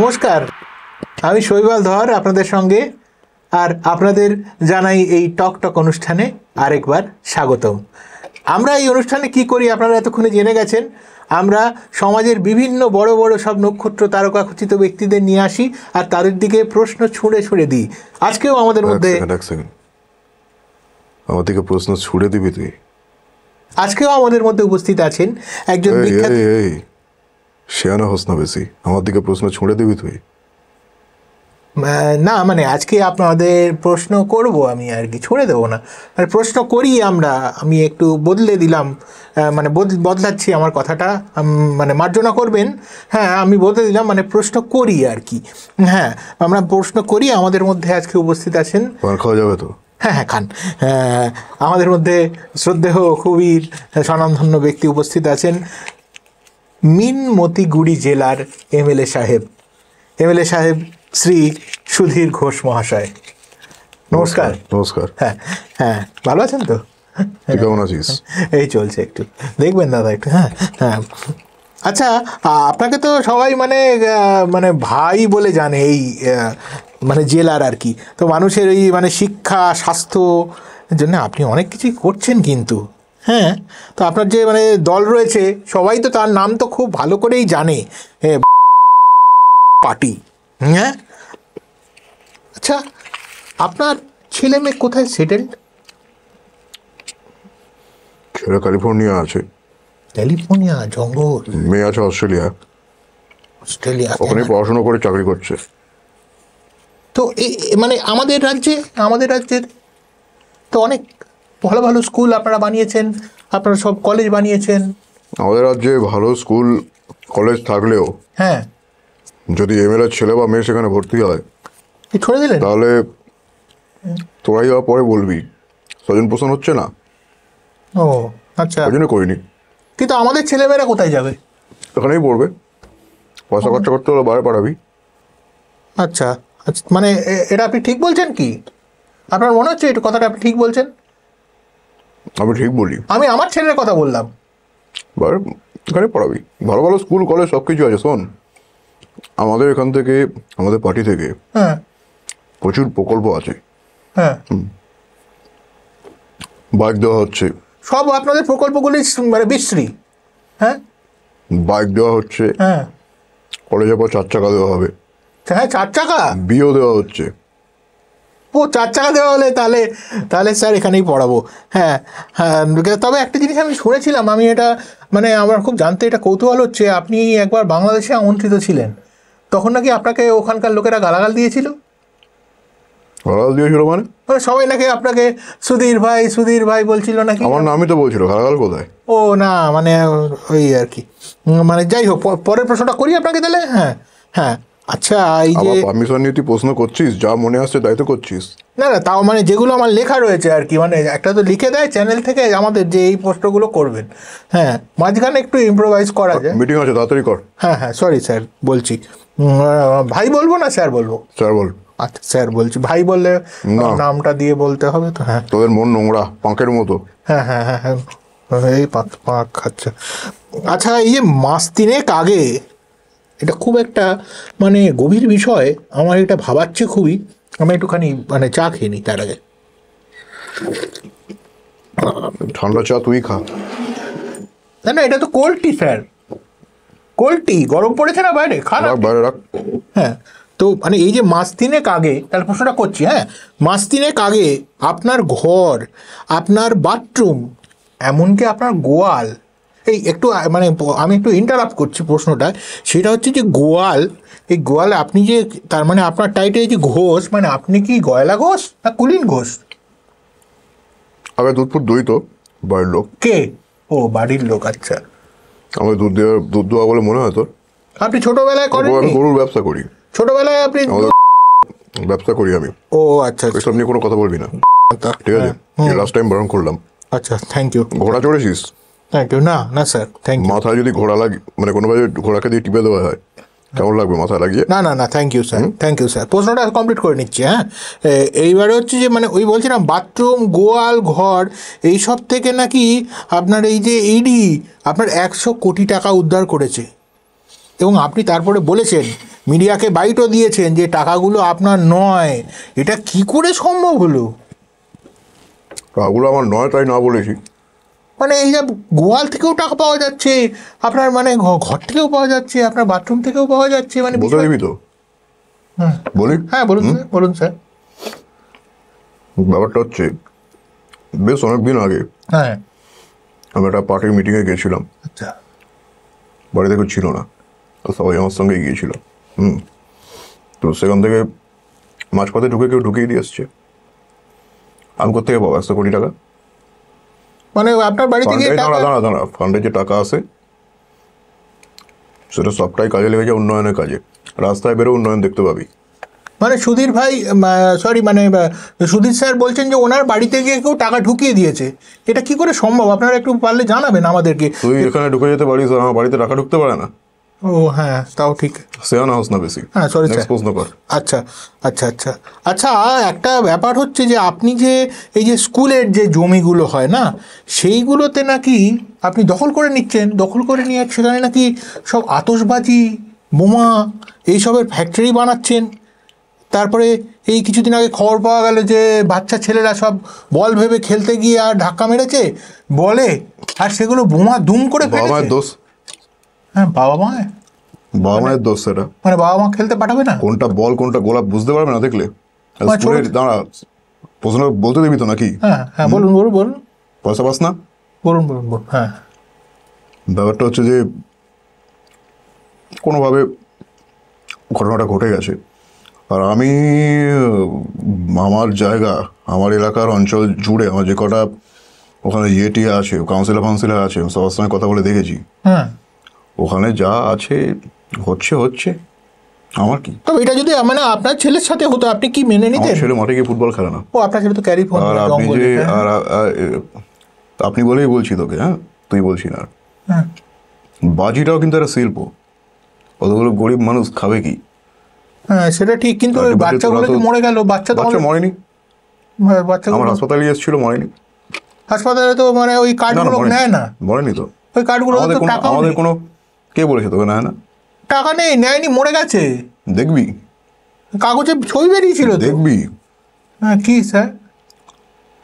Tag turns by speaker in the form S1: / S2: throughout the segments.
S1: নমস্কার, আমি শৈবাল ধর আপনাদের সঙ্গে, আর আপনাদের জানাই এই টক টক অনুষ্ঠানে আরেকবার স্বাগতম। আমরা এই অনুষ্ঠানে কি করি আপনারা এতক্ষণে জেনে গেছেন। আমরা সমাজের বিভিন্ন বড় বড় সব নক্ষত্র তারকাখচিত ব্যক্তিদের নিয়ে আসি আর তাদের দিকে প্রশ্ন ছুঁড়ে ছুঁড়ে দিই। আজকেও আমাদের মধ্যে
S2: আমার দিকে প্রশ্ন ছুঁড়ে দিবি তুই?
S1: আজকেও আমাদের মধ্যে উপস্থিত আছেন একজন বিখ্যাত।
S2: শেয়ানা হোস না বেশি, আমার দিকে প্রশ্ন ছুঁড়ে দিবি তুই?
S1: না মানে আজকে আপনাদের প্রশ্ন করব আমি, আর কি ছুঁড়ে দেবো না, মানে প্রশ্ন করি আমরা। আমি একটু বদলে দিলাম, মানে বদলাচ্ছি আমার কথাটা, মানে মার্জনা করবেন। হ্যাঁ, আমি বদলে দিলাম, মানে প্রশ্ন করি আর কি। হ্যাঁ, আমরা প্রশ্ন করি। আমাদের মধ্যে আজকে উপস্থিত আছেন,
S2: খাওয়া যাবে তো?
S1: হ্যাঁ হ্যাঁ খান। আমাদের মধ্যে শ্রদ্ধেয় খুবই স্বনামধন্য ব্যক্তি উপস্থিত আছেন, মিনমতিগুড়ি জেলার এমএলএ সাহেব শ্রী সুধীর ঘোষ মহাশয়। নমস্কার।
S2: নমস্কার।
S1: হ্যাঁ হ্যাঁ, ভালো আছেন তো?
S2: কেমন আছিস?
S1: এই চলছে, একটু দেখবেন দাদা একটু। হ্যাঁ হ্যাঁ, আচ্ছা, আপনাকে তো সবাই মানে মানে ভাই বলে জানে এই মানে জেলার আর কি। তো মানুষের এই মানে শিক্ষা স্বাস্থ্য জন্য আপনি অনেক কিছুই করছেন কিন্তু। হ্যাঁ, তো আপনার যে মানে দল রয়েছে সবাই তো তার নাম তো খুব ভালো করেই জানে, পার্টি। হ্যাঁ, আচ্ছা, আপনার ছেলে মেয়ে কোথায় সেটেলড?
S2: ছেলে ক্যালিফোর্নিয়া আছে।
S1: ক্যালিফোর্নিয়া জঙ্গল।
S2: মেয়ে আছে অস্ট্রেলিয়া। ওখানে পড়াশোনা করে চাকরি করছে।
S1: তো মানে আমাদের রাজ্যের তো অনেক ভালো ভালো স্কুল আপনারা বানিয়েছেন, আপনারা সব কলেজ বানিয়েছেন।
S2: আমাদের রাজ্যে ভালো স্কুল কলেজ থাকলেও
S1: হ্যাঁ,
S2: যদি এমএলএ ছেলে বা মেয়ে সেখানে ভর্তি হয়
S1: ছড়ে দিলেন
S2: তাহলে তোরাই যাওয়া পরে বলবি স্বজন পোষণ হচ্ছে না।
S1: ও আচ্ছা,
S2: ওই জন্য করিনি।
S1: কিন্তু আমাদের ছেলেমেয়েরা কোথায় যাবে?
S2: এখানেই পড়বে, পয়সা খরচা করতে হলে বাইরে পাঠাবি।
S1: আচ্ছা আচ্ছা, মানে এটা আপনি ঠিক বলছেন কি? আপনার মনে হচ্ছে এটা কথাটা আপনি ঠিক বলছেন?
S2: আমি ঠিক বলি।
S1: আমি আমার ছেলের কথা বললাম।
S2: বাইরে এখানে পড়াবি, ভালো ভালো স্কুল কলেজ সব কিছু আছে। শোন, আমাদের এখান থেকে, আমাদের পার্টি থেকে
S1: হ্যাঁ
S2: প্রচুর প্রকল্প আছে।
S1: হ্যাঁ,
S2: বাইক দেওয়া হচ্ছে।
S1: সব আপনাদের প্রকল্পগুলি মানে বিশ্রী। হ্যাঁ,
S2: বাইক দেওয়া হচ্ছে,
S1: হ্যাঁ
S2: কলেজের পর 4 চাকা দেওয়া হবে।
S1: হ্যাঁ, 4 চাকা
S2: বিও দেওয়া হচ্ছে।
S1: ও 4 চাকা দেওয়া হলে তাহলে স্যার এখানেই পড়াবো। হ্যাঁ হ্যাঁ, তবে একটা জিনিস আমি শুনেছিলাম, আমি এটা মানে আমার খুব জানতে এটা কৌতূহল হচ্ছে, আপনি একবার বাংলাদেশে আমন্ত্রিত ছিলেন, তখন নাকি আপনাকে ওখানকার লোকেরা গালাগাল দিয়েছিল।
S2: গালাগাল দিয়েছিল মানে?
S1: সবাই নাকি আপনাকে সুধীর ভাই বলছিল নাকি?
S2: আমার নামই তো বলছিল, গালাগাল কোথায়?
S1: ও না, মানে ওই আর কি, মানে যাই হোক, পরের প্রশ্নটা করি আপনাকে তাহলে। হ্যাঁ হ্যাঁ, আচ্ছা, এই যে
S2: পারমিশন নিয়ে তুই প্রশ্ন করছিস, যা মনে আসছে তাই তো করছিস।
S1: না না, তাও মানে যেগুলো আমার লেখা রয়েছে আর কি, মানে একটা তো লিখে দেয় চ্যানেল থেকে আমাদের যে এই প্রশ্নগুলো করবেন। হ্যাঁ, মাঝখানে একটু ইম্প্রোভাইজ করা যায়।
S2: মিটিং আছে, তাড়াতাড়ি কর।
S1: হ্যাঁ হ্যাঁ, সরি স্যার বলছি। ভাই বলবো না স্যার বলবো?
S2: স্যার বল।
S1: আচ্ছা স্যার বলছি, ভাই বললে নামটা দিয়ে বলতে হবে তো। হ্যাঁ,
S2: তোদের মন নোংরা, পাঁকের মতো।
S1: হ্যাঁ হ্যাঁ হ্যাঁ হ্যাঁ, এই পাক খাচ্ছে। আচ্ছা, এই যে মাস 3 আগে, এটা খুব একটা মানে গভীর বিষয়, আমার এটা ভাবাচ্ছে খুবই। আমি একটুখানি মানে চা খেয়ে নিই তার আগে।
S2: ঠান্ডা চা তুই খা।
S1: না না, এটা তো কোল্ড টি স্যার, কোল্ড টি, গরম পড়েছে না বাইরে, খা না।
S2: বাইরে রাখ।
S1: হ্যাঁ, তো মানে এই যে মাস 3 আগে, তাহলে প্রশ্নটা করছি। হ্যাঁ, মাস 3 আগে আপনার ঘর, আপনার বাথরুম, এমনকি আপনার গোয়াল, এই একটু মানে আমি একটু ইন্টারাপ্ট করছি প্রশ্নটা, সেটা হচ্ছে যে গোয়াল, এই গোয়ালে আপনি যে, তার মানে আপনার টাইটেল যে ঘোষ, মানে আপনি কি গয়লা ঘোষ না কুলীন ঘোষ?
S2: আগে দুধপুর দই তো বাড়ির লোক।
S1: কে? ও বাড়ির লোক, আচ্ছা।
S2: আমি দুধ দেওয়া বলে মনে হয় তোর?
S1: আপনি ছোটবেলায় করেন?
S2: আমি গরুর ব্যবসা করি।
S1: ছোটবেলায় আপনি
S2: ব্যবসা করি আমি।
S1: ও আচ্ছা,
S2: এসব নিয়ে কোনো কথা বলবি না, ঠিক আছে? লাস্ট টাইম বারণ করলাম।
S1: আচ্ছা, থ্যাংক ইউ।
S2: ঘোড়া চড়েছিস?
S1: Thank you. না না স্যার, থ্যাংক ইউ।
S2: মাথায় যদি ঘোড়া লাগে, মানে কোনোভাবে ঘোড়াকে দিয়ে টিপে দেওয়া হয়, কেমন লাগবে মাথায় লাগিয়ে?
S1: না না না, থ্যাংক ইউ স্যার, প্রশ্নটা কমপ্লিট করে নিচ্ছি। হ্যাঁ, এইবারে হচ্ছে যে মানে ওই বলছিলাম বাথরুম, গোয়াল ঘর, এইসব থেকে নাকি আপনার এই যে ইডি আপনার 100 কোটি টাকা উদ্ধার করেছে, এবং আপনি তারপরে বলেছেন মিডিয়াকে বাইটও দিয়েছেন যে টাকাগুলো আপনার নয়, এটা কি করে সম্ভব হলো?
S2: টাকাগুলো আমার নয় তাই না বলেছি।
S1: মানে এই যে গোয়াল থেকেও টাকা পাওয়া যাচ্ছে, আপনার মানে ঘর থেকেও পাওয়া যাচ্ছে, আপনার বাথরুম থেকেও পাওয়া যাচ্ছে, মানে
S2: বলতে দিবি তো?
S1: হ্যাঁ
S2: বলি।
S1: হ্যাঁ বলুন স্যার, বলুন স্যার।
S2: ব্যাপারটা হচ্ছে বেশ অনেকদিন আগে
S1: হ্যাঁ
S2: আমি একটা পার্টির মিটিংয়ে গিয়েছিলাম।
S1: আচ্ছা
S2: বাড়িতে কেউ ছিল না, তো সবাই আমার সঙ্গে গিয়েছিল। তো সেখান থেকে মাঝপথে ঢুকে কেউ ঢুকিয়ে দিয়ে এসছে। আমি কোথেকে পাবো 100 কোটি টাকা?
S1: মানে আপনার বাড়ি থেকে
S2: ফান্ডে
S1: টাকা?
S2: দাঁড়া, ফান্ডে যে টাকা আসে সেটা সবটাই কাজে লেগে যায় উন্নয়নের কাজে। রাস্তায় বেরো উন্নয়ন দেখতে পাবি।
S1: মানে সুধীর ভাই, সরি মানে সুধীর স্যার বলছেন যে ওনার বাড়িতে গিয়ে কেউ টাকা ঢুকিয়ে দিয়েছে, এটা কি করে সম্ভব? আপনারা একটু পারলে জানাবেন আমাদেরকে।
S2: তুই এখানে ঢুকে যেতে পারিস, আর আমার বাড়িতে টাকা ঢুকতে পারে না?
S1: ও হ্যাঁ, তাও ঠিক।
S2: সেয়ানা হোস না বেশি।
S1: হ্যাঁ সরি
S2: নেক্সট
S1: স্যার।
S2: প্রশ্ন কর।
S1: আচ্ছা আচ্ছা আচ্ছা আচ্ছা, একটা ব্যাপার হচ্ছে যে আপনি যে এই যে স্কুলের যে জমিগুলো হয় না, সেইগুলোতে নাকি আপনি দখল করে নিচ্ছেন, দখল করে নিয়ে সেখানে নাকি সব আতশবাজি, বোমা এইসবের ফ্যাক্টরি বানাচ্ছেন। তারপরে এই কিছুদিন আগে খবর পাওয়া গেল যে বাচ্চা ছেলেরা সব বল ভেবে খেলতে গিয়ে আর ধাক্কা মেরেছে বলে, আর সেগুলো বোমা দুম করে
S2: বাবা মায়ের
S1: ফেলেছে।
S2: দোষ,
S1: হ্যাঁ বাবা মা,
S2: বাবা মায়ের দোষ সেটা।
S1: মানে বাবা মা খেলতে পাঠাবে না?
S2: কোনটা বল কোনটা গোলাপ বুঝতে পারবে না দেখলে?
S1: আমার
S2: স্কুলের দাঁড়া, প্রশ্ন বলতে দিবি তো নাকি?
S1: হ্যাঁ হ্যাঁ বলুন বলুন বলুন
S2: পয়সা পাস না?
S1: বলুন বলুন বলুন। হ্যাঁ
S2: ব্যাপারটা হচ্ছে যে কোনোভাবে ঘটনাটা ঘটে গেছে, আর আমি আমার জায়গা, আমার এলাকার অঞ্চল জুড়ে আমার যে কটা ওখানে ইয়েটি আছে, কাউন্সিলর আছে, সবার সঙ্গে কথা বলে দেখেছি।
S1: হ্যাঁ,
S2: ওখানে যা আছে হচ্ছে হচ্ছে, আমার কি?
S1: তবে এটা যদি মানে আপনার ছেলের সাথে হতো আপনি কি মেনে
S2: আমার
S1: নিতেন?
S2: ছেলে মাঠে গিয়ে ফুটবল খেলে না।
S1: ও আপনার ছেলে তো ক্যারি ফোন
S2: আর আপনি যে আপনি বলেই বলছি তোকে, হ্যাঁ তুই বলছি না।
S1: হ্যাঁ
S2: বাজিটাও কিন্তু একটা শিল্প, অতগুলো গরিব মানুষ খাবে কি?
S1: হ্যাঁ সেটা ঠিক, কিন্তু ওই
S2: তার
S1: বাচ্চাগুলো
S2: তোরা
S1: যে
S2: তো-
S1: মরে গেল, বাচ্চা তো
S2: বাচ্চা মরেনি, আমার
S1: বাচ্চাগুলো
S2: হাসপাতালে এসেছিল, মরেনি।
S1: হাসপাতালে তো মানে ওই
S2: না না
S1: কার্ডগুলো
S2: মরেনি,
S1: নেয় না,
S2: মরেনি তো।
S1: ওই কার্ডগুলো
S2: আমাদের
S1: তো
S2: কোনো
S1: টাকা
S2: আমাদের কোনো কে বলেছে তোকে নেয় না?
S1: টাকা নেই, নেয়নি, মরে গেছে।
S2: দেখবি,
S1: কাগজে ছবি বেরিয়েছিল তো।
S2: দেখবি
S1: হ্যাঁ কি স্যার,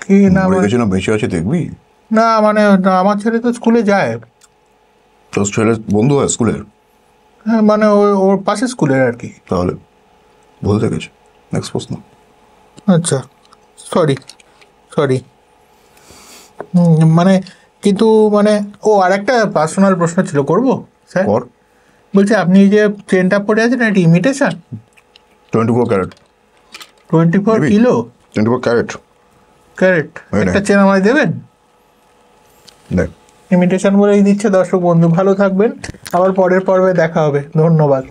S1: কি না
S2: মরে
S1: মানে-
S2: গেছে না বেঁচে আছে দেখবি।
S1: না মানে না, আমার ছেলে তো স্কুলে যায়।
S2: তোর ছেলে বন্ধু হয় স্কুলের?
S1: হ্যাঁ মানে ওর পাশে স্কুলের আর কি।
S2: তাহলে বলতে গেছে। নেক্সট প্রশ্ন।
S1: আচ্ছা সরি সরি, মানে কিন্তু মানে ও আরেকটা পার্সোনাল প্রশ্ন ছিল, করব স্যার?
S2: কর।
S1: বলছি আপনি এই যে চেনটা পরে আছেন এটা imitation?
S2: 24 carat.
S1: 24
S2: Maybe.
S1: Kilo
S2: 24 carat.
S1: Carat
S2: হয় না।
S1: একটা চেন আমায় দেবেন?
S2: দেখ,
S1: ইমিটেশন বলেই দিচ্ছে। দর্শক বন্ধু ভালো থাকবেন, আবার পরের পর্বে দেখা হবে, ধন্যবাদ।